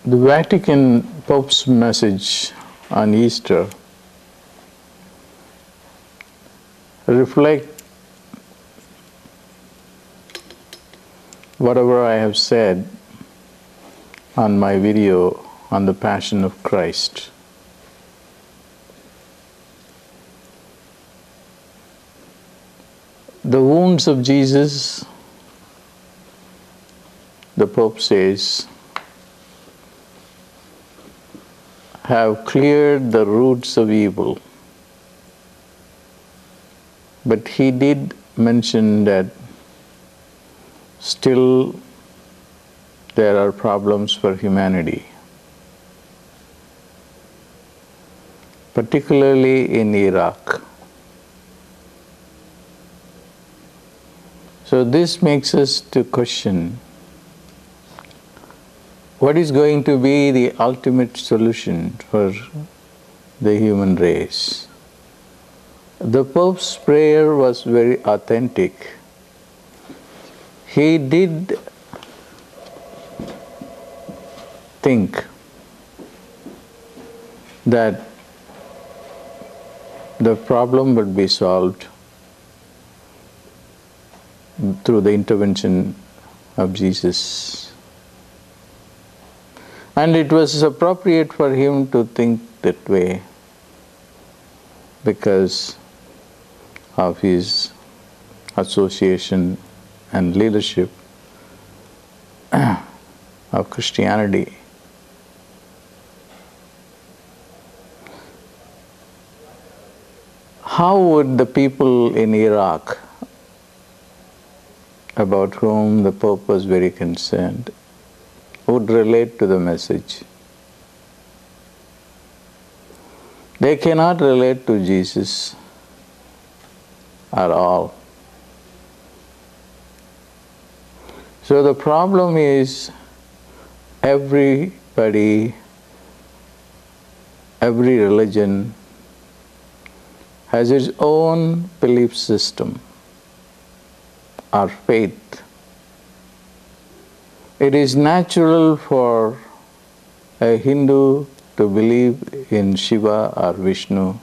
The Vatican Pope's message on Easter reflect whatever I have said on my video on the Passion of Christ. The wounds of Jesus, the Pope says, have cleared the roots of evil. But he did mention that still there are problems for humanity, particularly in Iraq. So this makes us to question, what is going to be the ultimate solution for the human race? The Pope's prayer was very authentic. He did think that the problem would be solved through the intervention of Jesus. And it was appropriate for him to think that way because of his association and leadership of Christianity. How would the people in Iraq, about whom the Pope was very concerned, would relate to the message? They cannot relate to Jesus at all. So the problem is everybody, every religion has its own belief system or faith. It is natural for a Hindu to believe in Shiva or Vishnu,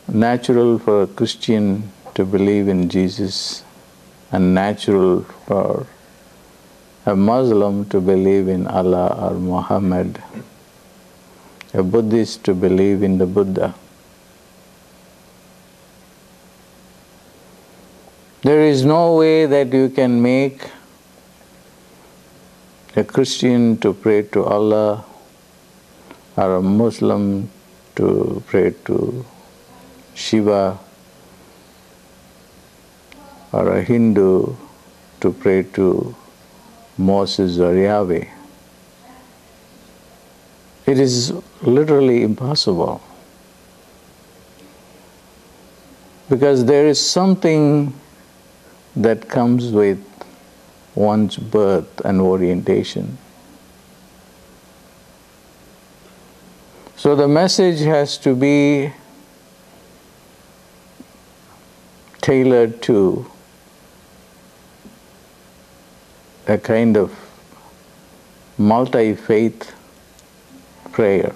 natural for a Christian to believe in Jesus, and natural for a Muslim to believe in Allah or Muhammad, a Buddhist to believe in the Buddha. There is no way that you can make a Christian to pray to Allah or a Muslim to pray to Shiva or a Hindu to pray to Moses or Yahweh. It is literally impossible because there is something that comes with one's birth and orientation. So the message has to be tailored to a kind of multi-faith prayer.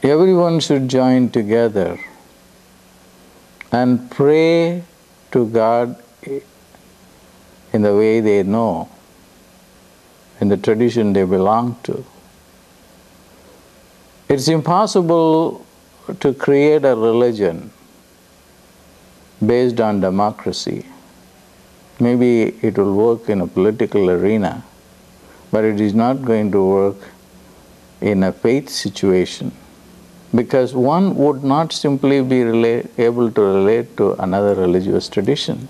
Everyone should join together and pray to God in the way they know, in the tradition they belong to. It's impossible to create a religion based on democracy. Maybe it will work in a political arena, but it is not going to work in a faith situation, because one would not simply be able to relate to another religious tradition.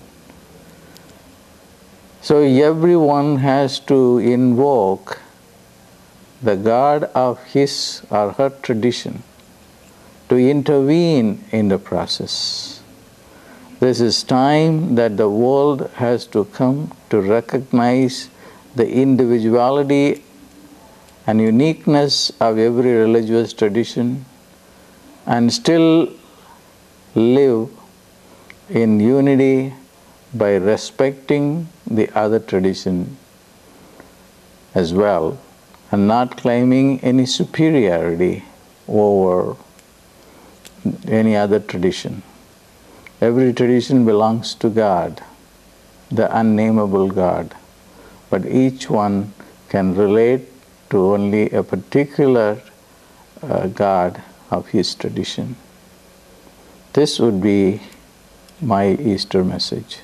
So everyone has to invoke the God of his or her tradition to intervene in the process. This is time that the world has to come to recognize the individuality and uniqueness of every religious tradition and still live in unity by respecting the other tradition as well, and not claiming any superiority over any other tradition. Every tradition belongs to God, the unnameable God, but each one can relate to only a particular God of his tradition. This would be my Easter message.